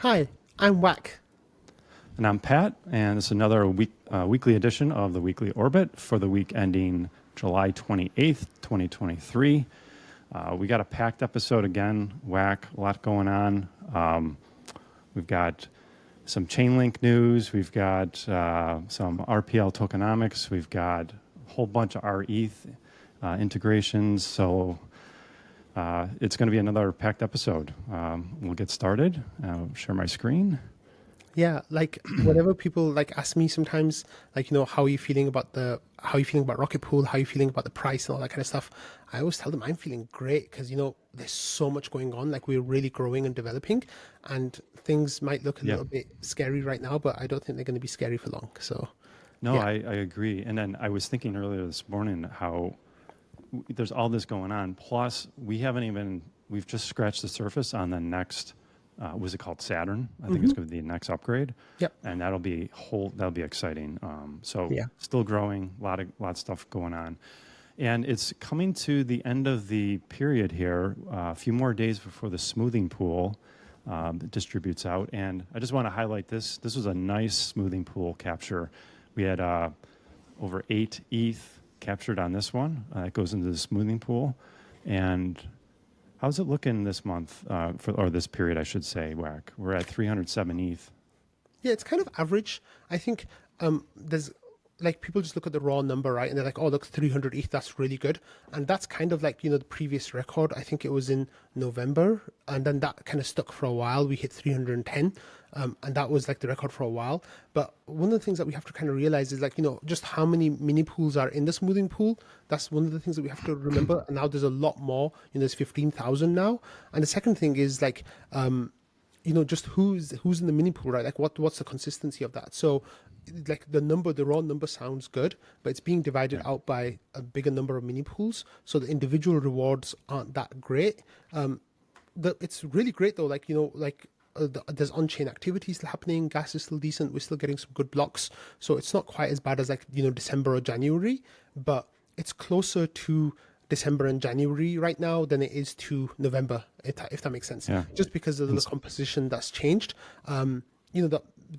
Hi, I'm Whack. And I'm Pat, and it's another weekly edition of the Weekly Orbit for the week ending July 28th, 2023. We got a packed episode again, Whack, a lot going on. We've got some Chainlink news, we've got some RPL Tokenomics, we've got a whole bunch of rETH integrations, so it's going to be another packed episode. We'll get started. I'll share my screen. Yeah, like whenever people like ask me sometimes, like, how are you feeling about Rocket Pool, how are you feeling about the price and all that kind of stuff, I always tell them I'm feeling great because, there's so much going on. Like, we're really growing and developing, and things might look a Yeah. little bit scary right now, but I don't think they're going to be scary for long. So, No, yeah. I agree. And then I was thinking earlier this morning how there's all this going on. Plus, we've just scratched the surface on the next, was it called Saturn? I think it's going to be the next upgrade. Yep. And that'll be exciting. So Yeah. still growing, a lot of stuff going on. And it's coming to the end of the period here, a few more days before the smoothing pool distributes out. And I just want to highlight this. This was a nice smoothing pool capture. We had over 8 ETH captured on this one. It goes into the smoothing pool. And how's it looking this month, or this period, I should say, Whack? We're at 307 ETH. Yeah, it's kind of average. I think there's like people just look at the raw number, right? And they're like, oh, look, 300 ETH, that's really good. And that's kind of like, the previous record. I think it was in November. And then that kind of stuck for a while. We hit 310. And that was like the record for a while. But one of the things that we have to kind of realize is like, just how many mini pools are in the smoothing pool. That's one of the things that we have to remember. And now there's a lot more. There's 15,000 now. And the second thing is like, just who's in the mini pool, right? Like what's the consistency of that? So like the raw number sounds good, but it's being divided out by a bigger number of mini pools. So the individual rewards aren't that great. It's really great though. Like, there's on-chain activities happening. Gas is still decent. We're still getting some good blocks. So it's not quite as bad as like, December or January, but it's closer to December and January right now than it is to November, if that makes sense. Yeah. Just because of the composition that's changed.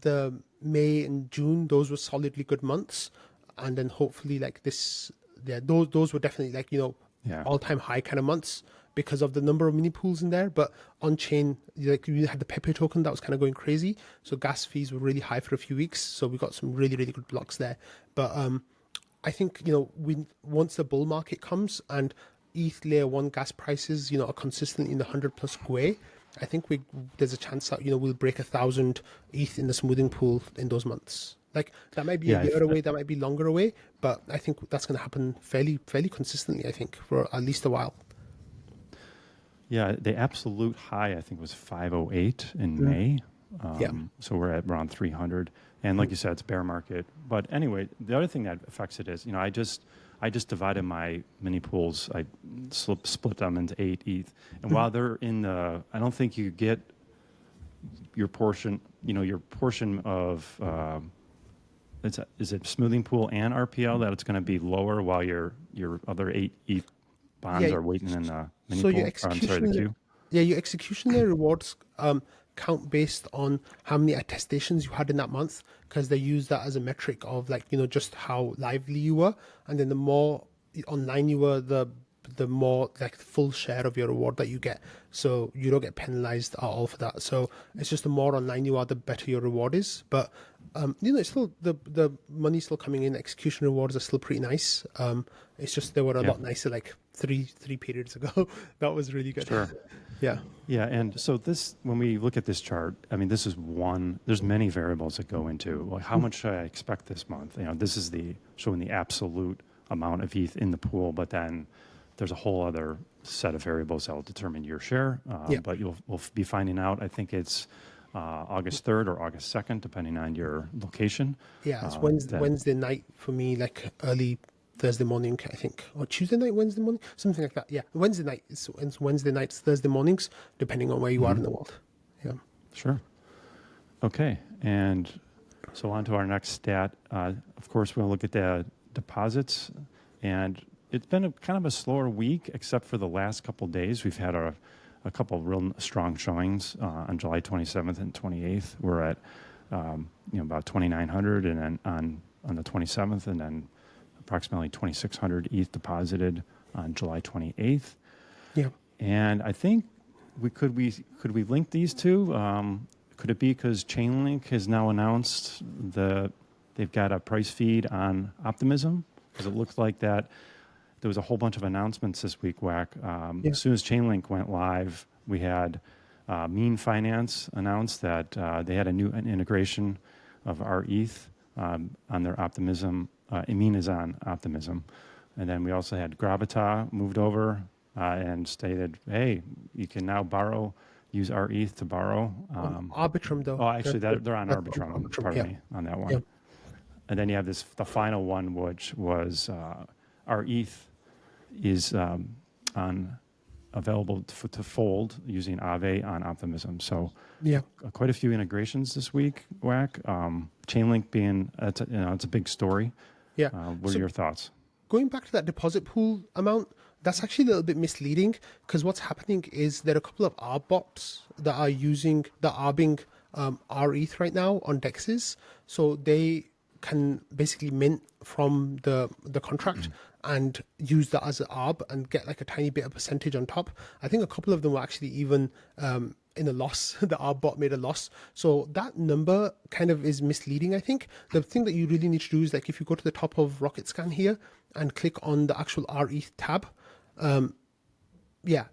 The May and June, those were solidly good months, and then hopefully like this, yeah, those were definitely like all-time high kind of months because of the number of mini pools in there. But on chain, like we had the Pepe token that was kind of going crazy, so gas fees were really high for a few weeks. So we got some really good blocks there, but I think once the bull market comes and ETH layer 1 gas prices are consistently in the 100+ GUE, I think there's a chance that we'll break 1,000 ETH in the smoothing pool in those months. Like that might be a year away, that might be longer away, but I think that's going to happen fairly consistently. I think for at least a while. Yeah, the absolute high I think was 508 in May. So we're at around 300. And like you said, it's bear market. But anyway, the other thing that affects it is, I just divided my mini pools. I split them into 8 ETH. And while they're in I don't think you get your portion, your portion of, is it smoothing pool and RPL that it's going to be lower while your other 8 ETH bonds are waiting in the mini So pool? your The queue. your execution layer rewards count based on how many attestations you had in that month, because they use that as a metric of like just how lively you were, and then the more online you were, the more like full share of your reward that you get. So you don't get penalized at all for that. So it's just the more online you are, the better your reward is. But it's still the money's still coming in. Execution rewards are still pretty nice. It's just they were a lot nicer like three periods ago. That was really good. Sure. Yeah. Yeah, and so when we look at this chart, I mean, this is there's many variables that go into, well, how much should I expect this month? This is showing the absolute amount of ETH in the pool, but then there's a whole other set of variables that will determine your share. But we'll be finding out, I think it's August 3rd or August 2nd, depending on your location. Yeah, it's Wednesday night for me, like early Thursday morning, I think, or Tuesday night, Wednesday morning, something like that. Yeah, Wednesday night. It's Wednesday nights, Thursday mornings, depending on where you are in the world. Yeah. Sure. Okay, and so on to our next stat. Of course, we'll look at the deposits, and it's been kind of a slower week, except for the last couple of days. We've had a a couple of real strong showings on July 27th and 28th. We're at about 2,900, and then on the 27th, and then approximately 2,600 ETH deposited on July 28th. Yeah. And I think could we link these two? Could it be because Chainlink has now announced they've got a price feed on Optimism? Because it looks like that there was a whole bunch of announcements this week, Whack. As soon as Chainlink went live, we had Mean Finance announced that they had an integration of rETH on their Optimism. Mean is on Optimism. And then we also had Gravita moved over and stated, hey, you can now use rETH to borrow. Arbitrum, though. Oh, actually, they're on Arbitrum, pardon me, on that one. Yeah. And then you have the final one, which was rETH is available to fold using Aave on Optimism. So quite a few integrations this week, Whack. Chainlink being, it's a big story. Yeah. What are your thoughts? Going back to that deposit pool amount, that's actually a little bit misleading, because what's happening is there are a couple of R bots that are arbing rETH right now on dexes. So they can basically mint from the contract and use that as an arb and get like a tiny bit of percentage on top. I think a couple of them were actually even in a loss. The arb bot made a loss. So that number kind of is misleading, I think. The thing that you really need to do is, like, if you go to the top of Rocket Scan here and click on the actual rETH tab,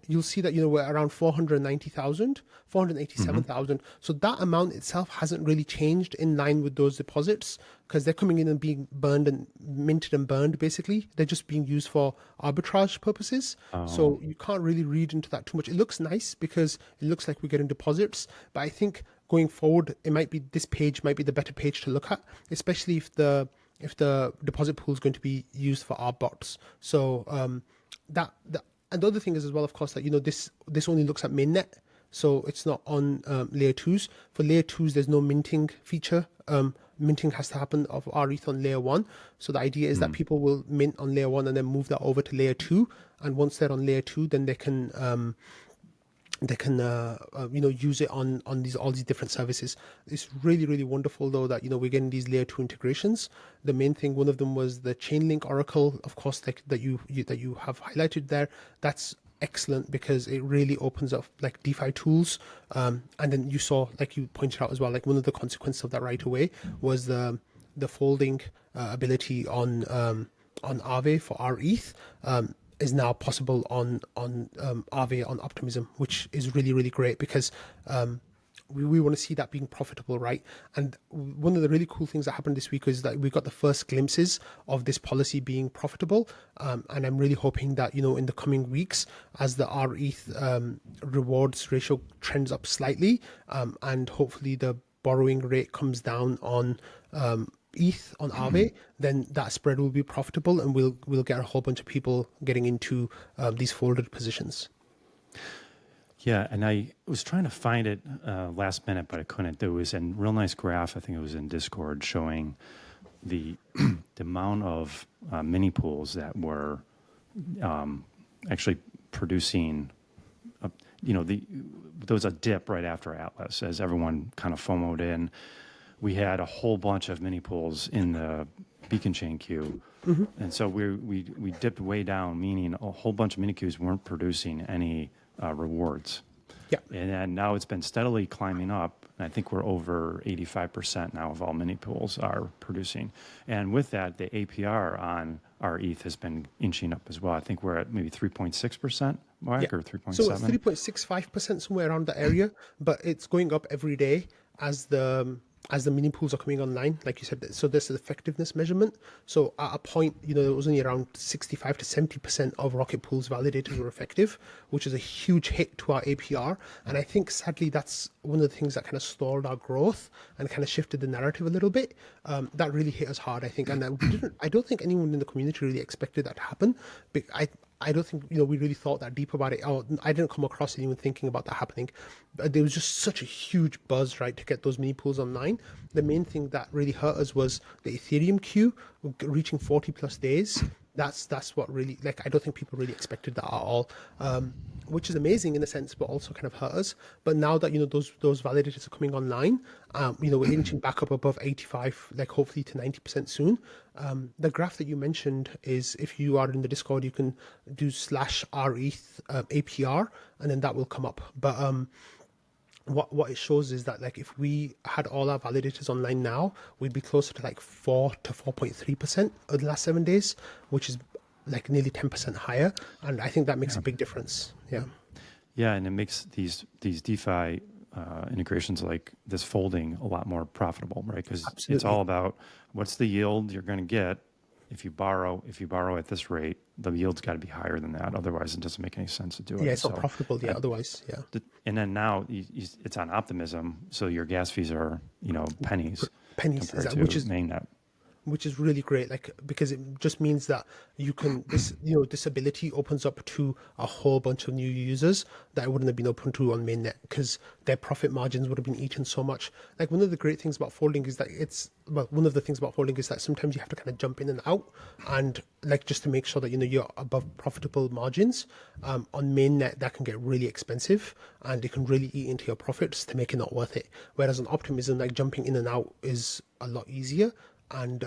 you'll see that, we're around 490,000, 487,000. So that amount itself hasn't really changed in line with those deposits, because they're coming in and being burned and minted and burned, basically. They're just being used for arbitrage purposes. So you can't really read into that too much. It looks nice because it looks like we're getting deposits, but I think going forward, this page might be the better page to look at, especially if the deposit pool is going to be used for our bots. So and the other thing is as well, of course, that this only looks at mainnet, so it's not on layer 2s. For layer 2s, there's no minting feature. Minting has to happen of rETH on layer 1. So the idea is that people will mint on layer 1 and then move that over to layer 2. And once they're on layer 2, then they can use it on all these different services. It's really, really wonderful, though, that we're getting these layer 2 integrations. The main thing, one of them was the Chainlink Oracle, of course, that you have highlighted there. That's excellent because it really opens up like DeFi tools. And then you saw, like you pointed out as well, like one of the consequences of that right away was the folding ability on Aave for rETH. Is now possible on Aave on Optimism, which is really, really great, because we want to see that being profitable, right? And one of the really cool things that happened this week is that we got the first glimpses of this policy being profitable. And I'm really hoping that, in the coming weeks, as the rETH rewards ratio trends up slightly, and hopefully the borrowing rate comes down on ETH on Aave, then that spread will be profitable, and we'll get a whole bunch of people getting into these folded positions. Yeah, and I was trying to find it last minute, but I couldn't. There was a real nice graph, I think it was in Discord, showing the amount of mini pools that were actually producing. There was a dip right after Atlas as everyone kind of FOMO'd in. We had a whole bunch of mini pools in the beacon chain queue. And so we dipped way down, meaning a whole bunch of mini queues weren't producing any rewards. Yeah. And then now it's been steadily climbing up. And I think we're over 85% now of all mini pools are producing. And with that, the APR on rETH has been inching up as well. I think we're at maybe 3.6%, Mark, or 3.7%. So it's 3.65%, somewhere around the area, but it's going up every day as the mini pools are coming online, like you said. So there's an effectiveness measurement. So at a point, there was only around 65 to 70% of rocket pools validated were effective, which is a huge hit to our APR. And I think, sadly, that's one of the things that kind of stalled our growth and kind of shifted the narrative a little bit. That really hit us hard, I think. And I don't think anyone in the community really expected that to happen. But I don't think, we really thought that deep about it. I didn't come across anyone thinking about that happening. But there was just such a huge buzz, right, to get those mini pools online. The main thing that really hurt us was the Ethereum queue reaching 40 plus days. That's what really, like, I don't think people really expected that at all, which is amazing in a sense, but also kind of hurt us. But now that, those validators are coming online, we're inching back up above 85, like hopefully to 90% soon. The graph that you mentioned is, if you are in the Discord, you can do /rETH APR, and then that will come up. But what it shows is that, like, if we had all our validators online now, we'd be closer to like 4 to 4.3% over the last 7 days, which is like nearly 10% higher. And I think that makes a big difference. Yeah. Yeah, and it makes these DeFi integrations like this folding a lot more profitable, right? Because it's all about what's the yield you're going to get if you borrow. If you borrow at this rate, the yield's got to be higher than that. Otherwise, it doesn't make any sense to do it. Yeah, it's not profitable. Yeah, otherwise, yeah. And then now it's on Optimism, so your gas fees are pennies compared to mainnet. Which is really great, like, because it just means that you can this ability opens up to a whole bunch of new users that wouldn't have been open to on mainnet, because their profit margins would have been eaten so much. Like, one of the great things about folding is that one of the things about folding is that sometimes you have to kind of jump in and out, and like, just to make sure that you're above profitable margins. On mainnet, that can get really expensive, and it can really eat into your profits to make it not worth it. Whereas on Optimism, like, jumping in and out is a lot easier. And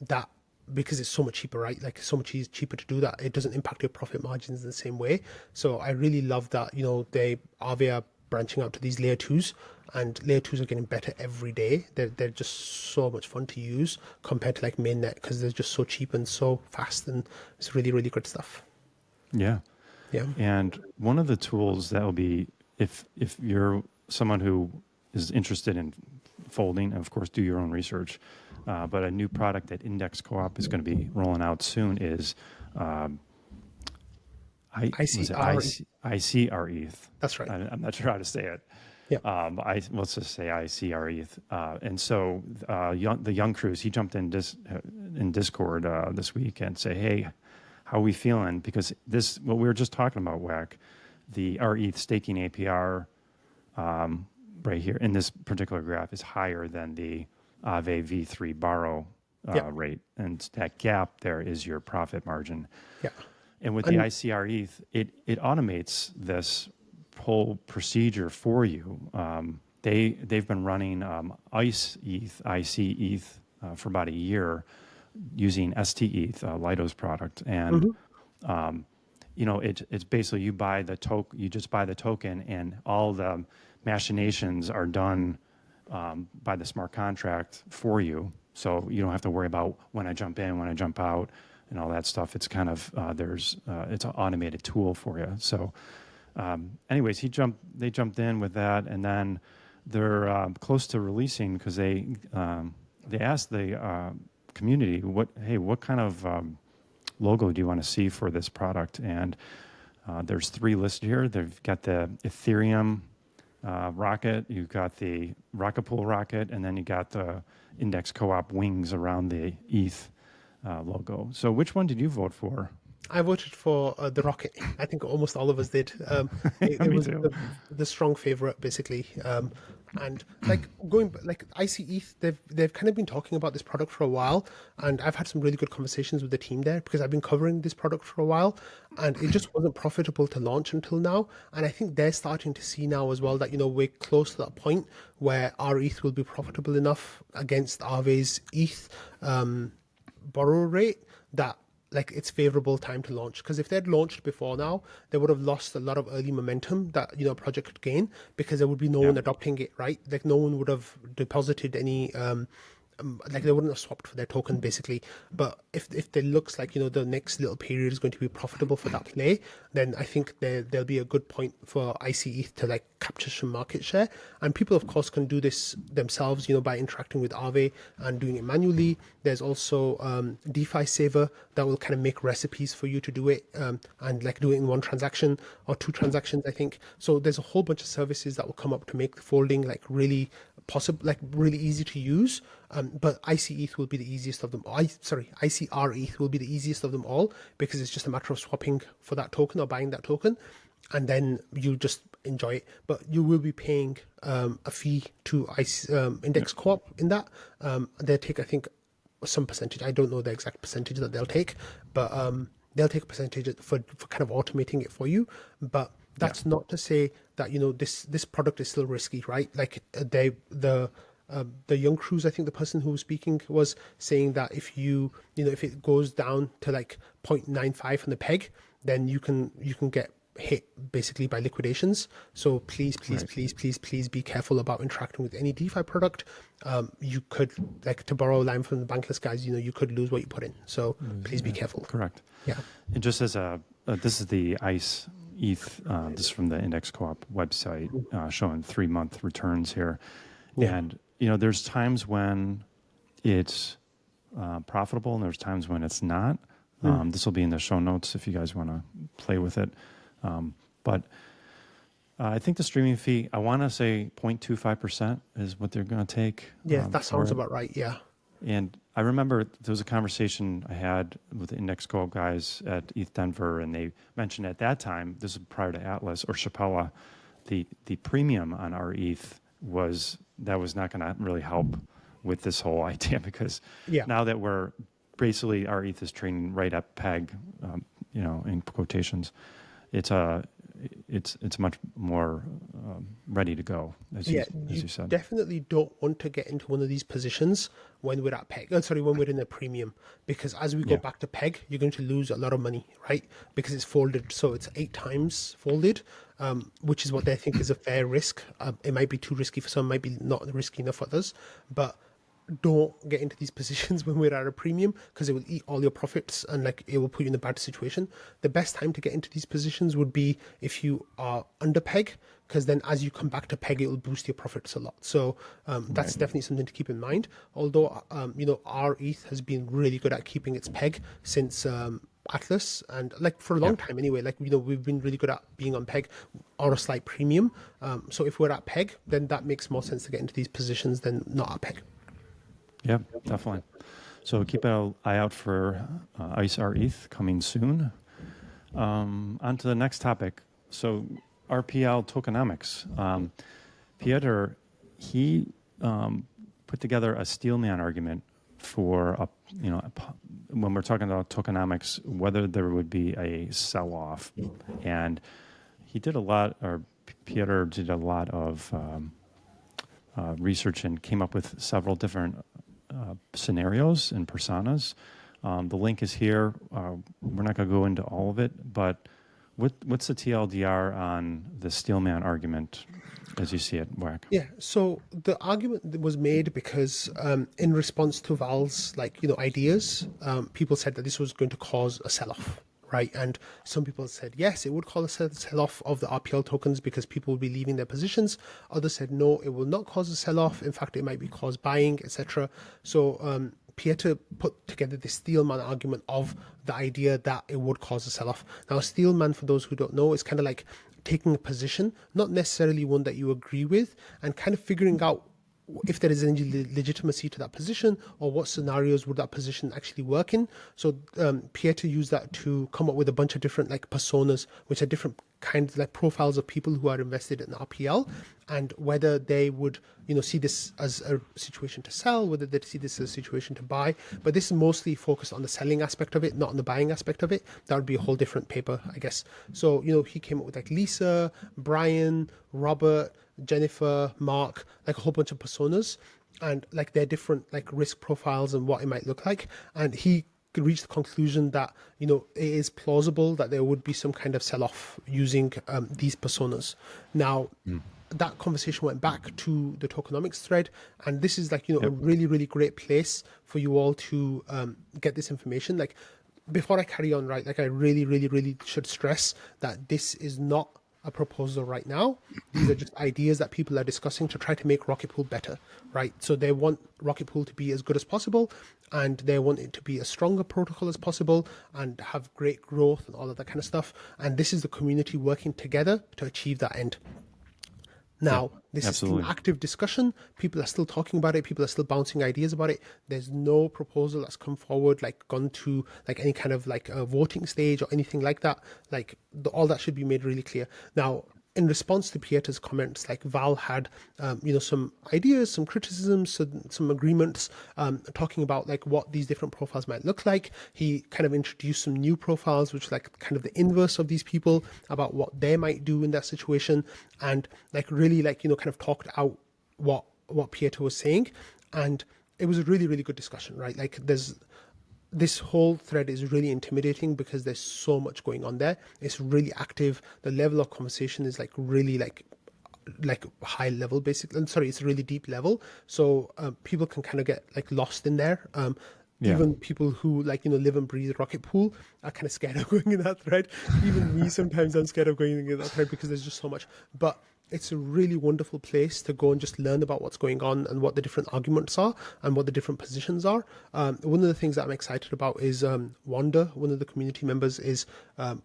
that, because it's so much cheaper, right? Like, so much cheaper to do that. It doesn't impact your profit margins in the same way. So I really love that, Aave are branching out to these layer twos, and layer twos are getting better every day. They're just so much fun to use compared to like mainnet, because they're just so cheap and so fast, and it's really, really good stuff. Yeah. Yeah. And one of the tools that will be, if you're someone who is interested in folding, and of course do your own research, but a new product that Index Coop is going to be rolling out soon is icrETH. That's right. I'm not sure how to say it. Yeah. Let's just say icrETH. And so the Young Cruz, he jumped in Discord this week and say, hey, how are we feeling? Because what we were just talking about, WAC, the rETH staking APR right here in this particular graph is higher than the Aave V3 borrow rate. And that gap there is your profit margin. Yeah. And with the icrETH, it automates this whole procedure for you. They've been running icrETH for about a year using stETH, Lido's product. And it's basically you just buy the token, and all the machinations are done by the smart contract for you. So you don't have to worry about when I jump in, when I jump out, and all that stuff. It's kind of it's an automated tool for you. So anyways, they jumped in with that, and then they're close to releasing, because they asked the community, what kind of logo do you want to see for this product? And there's 3 listed here. They've got the Ethereum rocket, you've got the rocket pool rocket, and then you got the Index Coop wings around the ETH logo. So which one did you vote for? I voted for the rocket. I think almost all of us did. It was the strong favorite, basically. And like icrETH, they've kind of been talking about this product for a while, and I've had some really good conversations with the team there, because I've been covering this product for a while, and it just wasn't profitable to launch until now. And I think they're starting to see now as well that we're close to that point where our ETH will be profitable enough against Aave's ETH borrow rate that, like, it's favorable time to launch. Because if they'd launched before now, they would have lost a lot of early momentum that a project could gain, because there would be no one adopting it, right? Like, no one would have deposited any like, they wouldn't have swapped for their token, basically. But if it looks like the next little period is going to be profitable for that play, then I think there'll be a good point for icrETH to like capture some market share. And people, of course, can do this themselves, by interacting with Aave and doing it manually. There's also DeFi Saver that will kind of make recipes for you to do it, and like do it in 1 transaction or 2 transactions, I think. So there's a whole bunch of services that will come up to make the folding like really possible, like really easy to use. But icrETH will be the easiest of them. icrETH will be the easiest of them all, because it's just a matter of swapping for that token or buying that token, and then you just enjoy it. But you will be paying a fee to Index Coop in that. They take, I think, some percentage. I don't know the exact percentage that they'll take, but they'll take a percentage for kind of automating it for you. But that's not to say that this product is still risky, right? Like the young Cruz, I think the person who was speaking was saying that if if it goes down to like 0.95 on the peg, then you can get hit basically by liquidations. So please be careful about interacting with any DeFi product. You could, like, to borrow a line from the bankless guys, you could lose what you put in. So please be careful. Correct. Yeah. And just as this is the ICE ETH, this is from the Index Coop website, showing 3-month returns here. Yeah. And, there's times when it's profitable and there's times when it's not. This will be in the show notes if you guys want to play with it. But I think the streaming fee, I want to say 0.25% is what they're going to take. Yeah, that sounds about right. Yeah. And I remember there was a conversation I had with the Index Coop guys at ETH Denver, and they mentioned at that time, this is prior to Atlas or Chapella, the premium on our ETH was not going to really help with this whole idea, because now that we're basically our ETH is trading right at peg, in quotations, it's much more ready to go, as you said. Definitely don't want to get into one of these positions when we're at peg. When we're in a premium, because as we go back to peg, you're going to lose a lot of money, right? Because it's folded, so it's 8 times folded, which is what they think is a fair risk. It might be too risky for some, might be not risky enough for others, but don't get into these positions when we're at a premium, because it will eat all your profits and it will put you in a bad situation. The best time to get into these positions would be if you are under peg, because then as you come back to peg, it will boost your profits a lot. So that's definitely something to keep in mind. Although our ETH has been really good at keeping its peg since Atlas, and for a long time anyway. We've been really good at being on peg or a slight premium. So if we're at peg, then that makes more sense to get into these positions than not at peg. Yeah, definitely. So keep an eye out for ICE rETH coming soon. On to the next topic. So RPL Tokenomics. Pieter, he put together a steelman argument for when we're talking about tokenomics, whether there would be a sell-off. And he did Pieter did a lot of research and came up with several different scenarios and personas. The link is here. We're not going to go into all of it, but what's the TLDR on the steelman argument as you see it, Wack? Yeah, so the argument was made because in response to Val's ideas, people said that this was going to cause a sell-off, right? And some people said, yes, it would cause a sell-off of the RPL tokens because people will be leaving their positions. Others said, no, it will not cause a sell-off. In fact, it might be cause buying, etc. So Pieter put together this steelman argument of the idea that it would cause a sell-off. Now, steelman, for those who don't know, is kind of like taking a position, not necessarily one that you agree with, and kind of figuring out if there is any legitimacy to that position, or what scenarios would that position actually work in. So Pieter used that to come up with a bunch of different personas, which are different kinds profiles of people who are invested in RPL, and whether they would see this as a situation to sell, whether they see this as a situation to buy. But this is mostly focused on the selling aspect of it, not on the buying aspect of it. That would be a whole different paper, I guess. So he came up with Lisa, Brian, Robert, Jennifer, Mark, a whole bunch of personas, and their different risk profiles and what it might look like. And he reached the conclusion that it is plausible that there would be some kind of sell-off using these personas. Now that conversation went back to the tokenomics thread, and this is a really, really great place for you all to get this information. Before I carry on, right, I really, really, really should stress that this is not a proposal right now. These are just ideas that people are discussing to try to make Rocket Pool better, right? So they want Rocket Pool to be as good as possible, and they want it to be a stronger protocol as possible and have great growth and all of that kind of stuff. And this is the community working together to achieve that end. Now, this is still active discussion. People are still talking about it. People are still bouncing ideas about it. There's no proposal that's come forward, gone to any kind of a voting stage or anything like that. All that should be made really clear. Now, in response to Pieter's comments, like Val had, some ideas, some criticisms, some agreements, talking about like what these different profiles might look like. He kind of introduced some new profiles, which like kind of the inverse of these people, about what they might do in that situation, and like really like kind of talked out what Pieter was saying, and it was a really really good discussion, right? Like this whole thread is really intimidating because there's so much going on there. It's really active. The level of conversation is like really like high level, basically. I'm sorry, it's a really deep level. So people can kind of get like lost in there. Yeah. Even people who like live and breathe rocket pool are kind of scared of going in that thread. Even me, sometimes I'm scared of going in that thread because there's just so much. But it's a really wonderful place to go and just learn about what's going on and what the different arguments are and what the different positions are. One of the things that I'm excited about is Wanda, one of the community members, is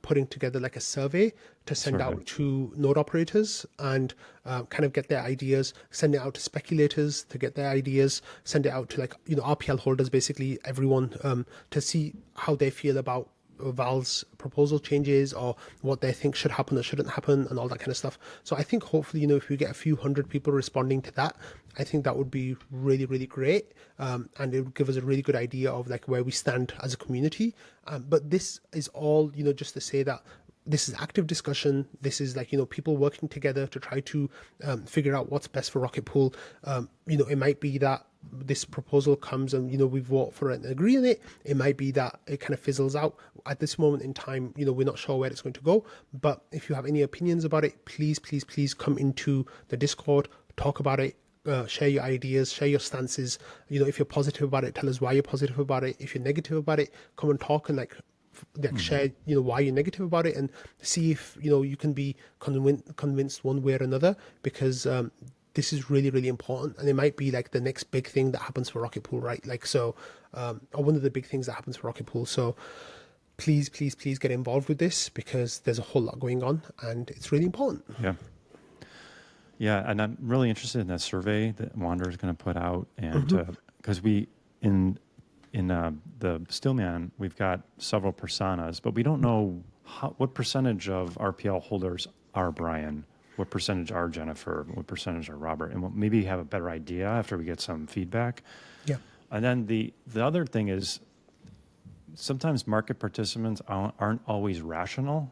putting together like a survey to send out to node operators and kind of get their ideas, send it out to speculators to get their ideas, send it out to like RPL holders, basically everyone, to see how they feel about Val's proposal changes or what they think should happen or shouldn't happen and all that kind of stuff. So I think hopefully, if we get a few hundred people responding to that, I think that would be really, really great. And it would give us a really good idea of like where we stand as a community. But this is all, just to say that this is active discussion. This is like, people working together to try to figure out what's best for Rocket Pool. It might be that this proposal comes and, we vote for it and agree on it. It might be that it kind of fizzles out. At this moment in time, we're not sure where it's going to go. But if you have any opinions about it, please, please, please come into the Discord, talk about it. Share your ideas, share your stances. If you're positive about it, tell us why you're positive about it. If you're negative about it, come and talk and like share why you're negative about it and see if you can be convinced one way or another, because this is really really important and it might be like the next big thing that happens for Rocket Pool, right? Like so or one of the big things that happens for Rocket Pool. So please please please get involved with this because there's a whole lot going on and it's really important. Yeah, and I'm really interested in that survey that Wander is going to put out, and because we in the Steelman, we've got several personas, but we don't know what percentage of RPL holders are Brian, what percentage are Jennifer, what percentage are Robert, and we'll maybe have a better idea after we get some feedback. Yeah. And then the other thing is sometimes market participants aren't always rational.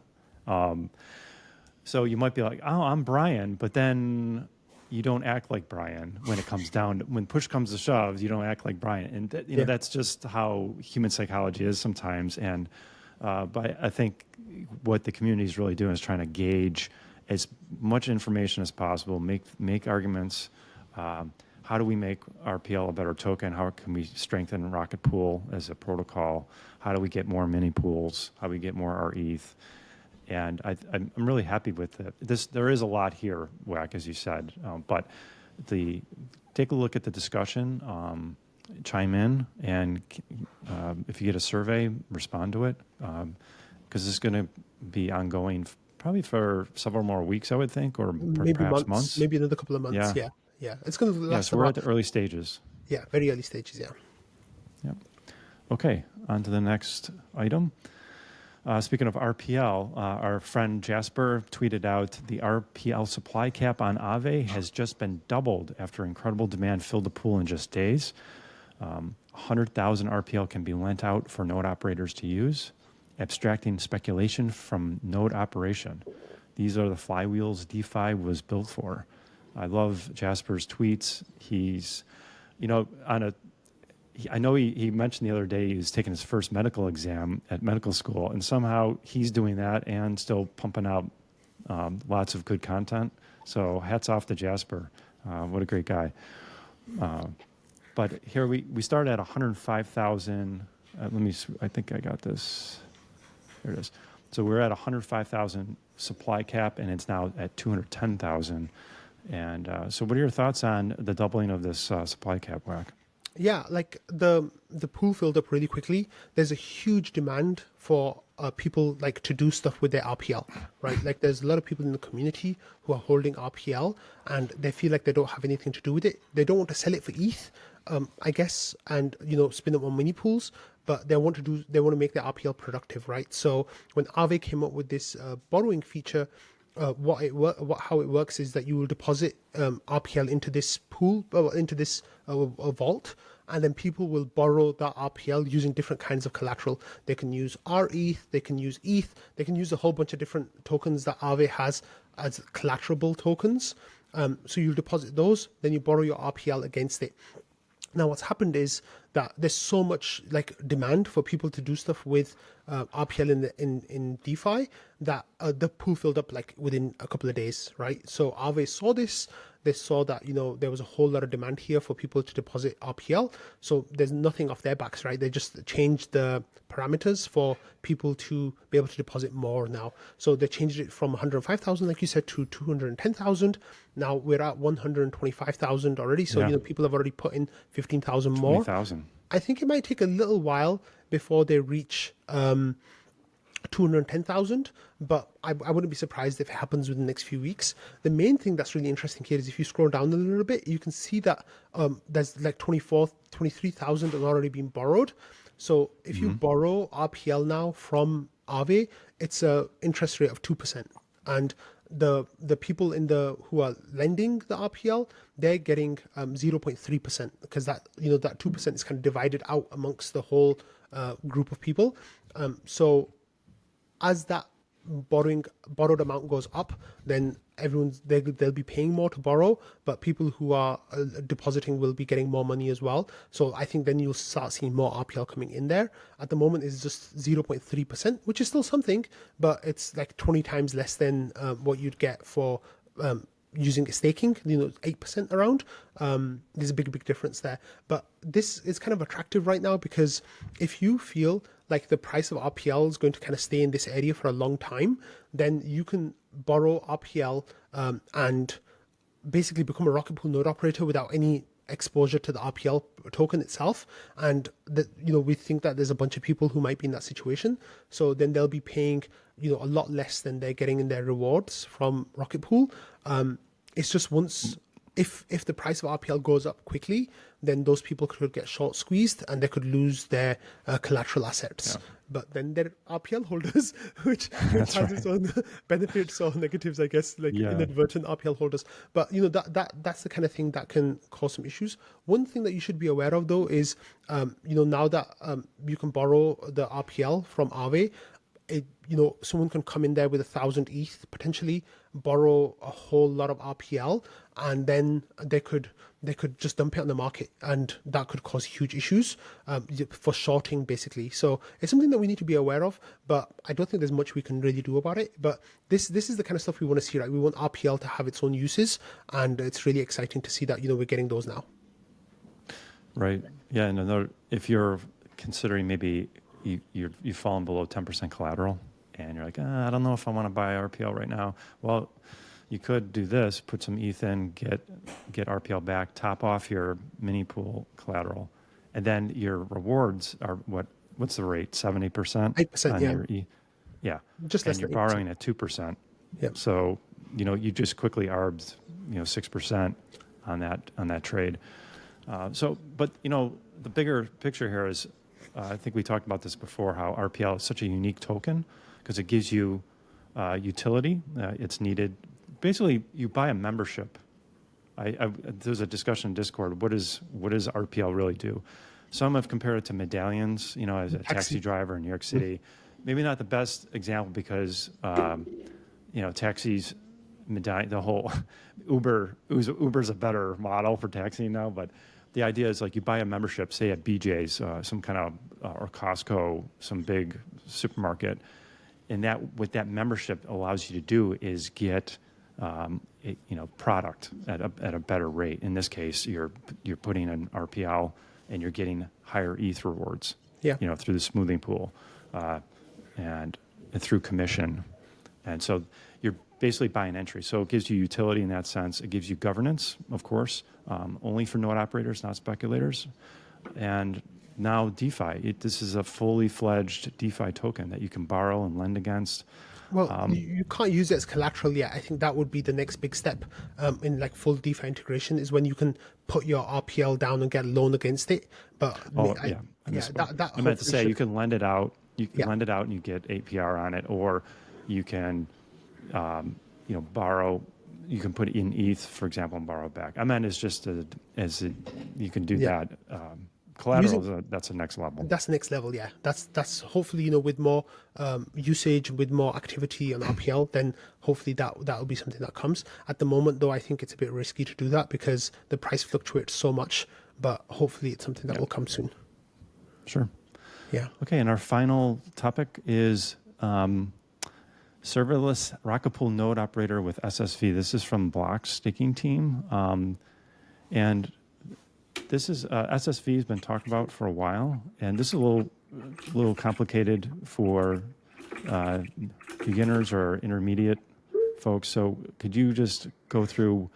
So you might be like, oh, I'm Brian, but then you don't act like Brian when it comes down. When push comes to shove, you don't act like Brian. And know, that's just how human psychology is sometimes. And but I think what the community is really doing is trying to gauge as much information as possible, make arguments. How do we make RPL a better token? How can we strengthen Rocket Pool as a protocol? How do we get more mini pools? How do we get more rETH? And I'm really happy with it. There is a lot here, Wack, as you said. But take a look at the discussion, chime in, and if you get a survey, respond to it, because it's going to be ongoing probably for several more weeks, I would think, or maybe perhaps months. Maybe another couple of months. Yeah. It's going to last. Yeah, so we're at the early stages. Yeah, very early stages. Yeah. Yep. Okay, on to the next item. Speaking of RPL, our friend Jasper tweeted out the RPL supply cap on Aave has just been doubled after incredible demand filled the pool in just days. 100,000 RPL can be lent out for node operators to use, abstracting speculation from node operation. These are the flywheels DeFi was built for. I love Jasper's tweets. He's, I know he mentioned the other day he was taking his first medical exam at medical school, and somehow he's doing that and still pumping out lots of good content. So hats off to Jasper. What a great guy. But here we started at 105,000. I think I got this. There it is. So we're at 105,000 supply cap, and it's now at 210,000. And so what are your thoughts on the doubling of this supply cap, Wack? Yeah, like the pool filled up really quickly. There's a huge demand for people like to do stuff with their RPL, right? Like there's a lot of people in the community who are holding RPL and they feel like they don't have anything to do with it. They don't want to sell it for ETH, I guess, and spin up on mini pools, but they want to make their RPL productive, right? So when Aave came up with this borrowing feature, how it works is that you will deposit RPL into this pool, into this vault, and then people will borrow that RPL using different kinds of collateral. They can use rETH, they can use ETH, they can use a whole bunch of different tokens that Aave has as collaterable tokens. So you deposit those, then you borrow your RPL against it. Now, what's happened is that there's so much like demand for people to do stuff with RPL in DeFi that the pool filled up like within a couple of days, right? So Aave saw this. They saw that there was a whole lot of demand here for people to deposit RPL. So there's nothing off their backs, right? They just changed the parameters for people to be able to deposit more now. So they changed it from 105,000, like you said, to 210,000. Now we're at 125,000 already. So people have already put in 15,000 more. 20,000. I think it might take a little while before they reach 210,000, but I wouldn't be surprised if it happens within the next few weeks. The main thing that's really interesting here is if you scroll down a little bit, you can see that there's like 23,000 has already been borrowed. So if you borrow RPL now from Aave, it's a interest rate of 2%. And the people who are lending the RPL, they're getting 0.3% because that 2% is kind of divided out amongst the whole group of people. So as that borrowed amount goes up, then they'll be paying more to borrow, but people who are depositing will be getting more money as well. So I think then you'll start seeing more RPL coming in there. At the moment, it's just 0.3%, which is still something, but it's like 20 times less than what you'd get for using staking, 8% around. There's a big difference there. But this is kind of attractive right now because if you feel like the price of RPL is going to kind of stay in this area for a long time, then you can borrow RPL and basically become a Rocket Pool node operator without any exposure to the RPL token itself. And we think that there's a bunch of people who might be in that situation. So then they'll be paying a lot less than they're getting in their rewards from Rocket Pool. It's just if the price of RPL goes up quickly, then those people could get short squeezed and they could lose their collateral assets. Yeah. But then they're RPL holders, which has its own benefits or negatives, I guess, like inadvertent RPL holders. But that's the kind of thing that can cause some issues. One thing that you should be aware of though is now that you can borrow the RPL from Aave, someone can come in there with 1,000 ETH, potentially borrow a whole lot of RPL, and then they could just dump it on the market, and that could cause huge issues for shorting, basically. So it's something that we need to be aware of, but I don't think there's much we can really do about it. But this is the kind of stuff we want to see, right? We want RPL to have its own uses, and it's really exciting to see that we're getting those now. Right. Yeah. And if you're considering maybe you've fallen below 10% collateral and you're like, I don't know if I want to buy RPL right now. Well, you could do this, put some ETH in, get RPL back, top off your mini pool collateral. And then your rewards are what's the rate? 70%? 8%, on your yeah. Just less and you're than borrowing at 2%. Yep. So, you just quickly arbed, 6% on that trade. But the bigger picture here is, I think we talked about this before, how RPL is such a unique token because it gives you utility. It's needed. Basically, you buy a membership. There's a discussion in Discord. What does RPL really do? Some have compared it to medallions, as a taxi driver in New York City. Maybe not the best example because, taxis, the whole Uber's a better model for taxiing now, but the idea is like you buy a membership, say at BJ's, some kind of, or Costco, some big supermarket, and what that membership allows you to do is get, product at a better rate. In this case, you're putting in RPL and you're getting higher ETH rewards, through the smoothing pool, and through commission, and so you're basically buying entry. So it gives you utility in that sense. It gives you governance, of course, only for node operators, not speculators. And now DeFi, this is a fully fledged DeFi token that you can borrow and lend against. Well, you can't use it as collateral yet. I think that would be the next big step in like full DeFi integration is when you can put your RPL down and get a loan against it. But I meant to say you can lend it out. You can lend it out and you get APR on it, or you can borrow. You can put in ETH, for example, and borrow back. I meant it's just you can do that. Collateral, that's the next level. That's the next level, yeah. That's hopefully, with more usage, with more activity on RPL, then hopefully that will be something that comes. At the moment, though, I think it's a bit risky to do that because the price fluctuates so much, but hopefully it's something that will come soon. Sure. Yeah. Okay, and our final topic is serverless rocket pool node operator with SSV. This is from Block's staking team. And this is SSV has been talked about for a while, and this is a little complicated for beginners or intermediate folks. So could you just go through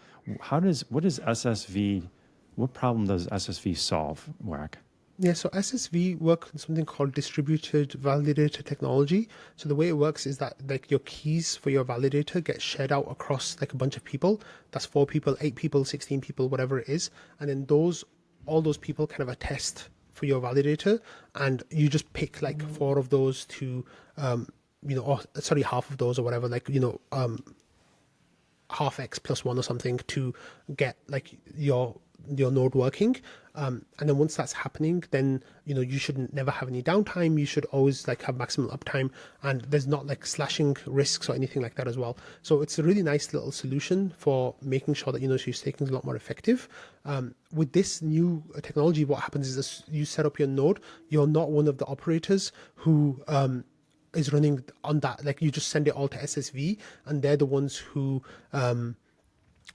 what is SSV? What problem does SSV solve, Wack? Yeah, so SSV works on something called distributed validator technology. So the way it works is that like your keys for your validator get shared out across like a bunch of people. That's 4 people, 8 people, 16 people, whatever it is. And then all those people kind of attest for your validator, and you just pick like 4 of those to, half of those or whatever, half X plus 1 or something to get like your node working. And then once that's happening, then you should never have any downtime. You should always like have maximum uptime, and there's not like slashing risks or anything like that as well. So it's a really nice little solution for making sure that your staking is a lot more effective. With this new technology, what happens is this, you set up your node, you're not one of the operators who is running on that. Like you just send it all to SSV, and they're the ones who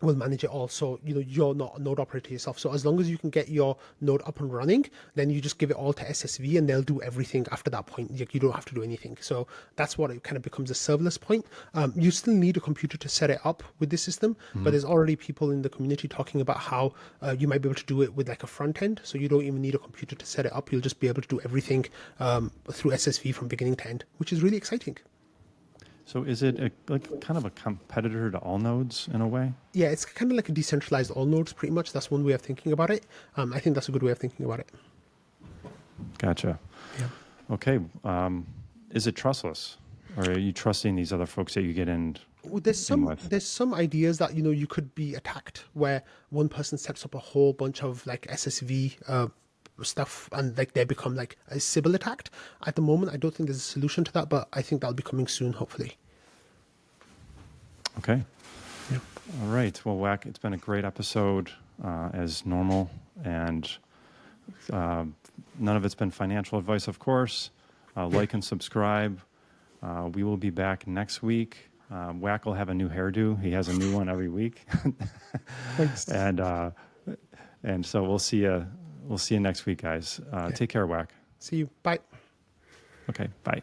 will manage it all. So you're not a node operator yourself. So as long as you can get your node up and running, then you just give it all to SSV and they'll do everything after that point. Like you don't have to do anything. So that's what it kind of becomes a serverless point. You still need a computer to set it up with this system, but there's already people in the community talking about how you might be able to do it with like a front end. So you don't even need a computer to set it up. You'll just be able to do everything through SSV from beginning to end, which is really exciting. So is it kind of a competitor to all nodes in a way? Yeah, it's kind of like a decentralized all nodes, pretty much. That's one way of thinking about it. I think that's a good way of thinking about it. Gotcha. Yeah. Okay. Is it trustless, or are you trusting these other folks that you get in? Well, there's some ideas that you could be attacked, where one person sets up a whole bunch of like SSV stuff and like they become like a Sybil attacked. At the moment, I don't think there's a solution to that, but I think that'll be coming soon, hopefully. Okay. Yeah. All right. Well, Wack, it's been a great episode as normal, and none of it's been financial advice, of course. Like and subscribe. We will be back next week. Wack will have a new hairdo. He has a new one every week. Thanks. And so we'll see you. We'll see you next week, guys. Take care, Wack. See you. Bye. Okay, bye.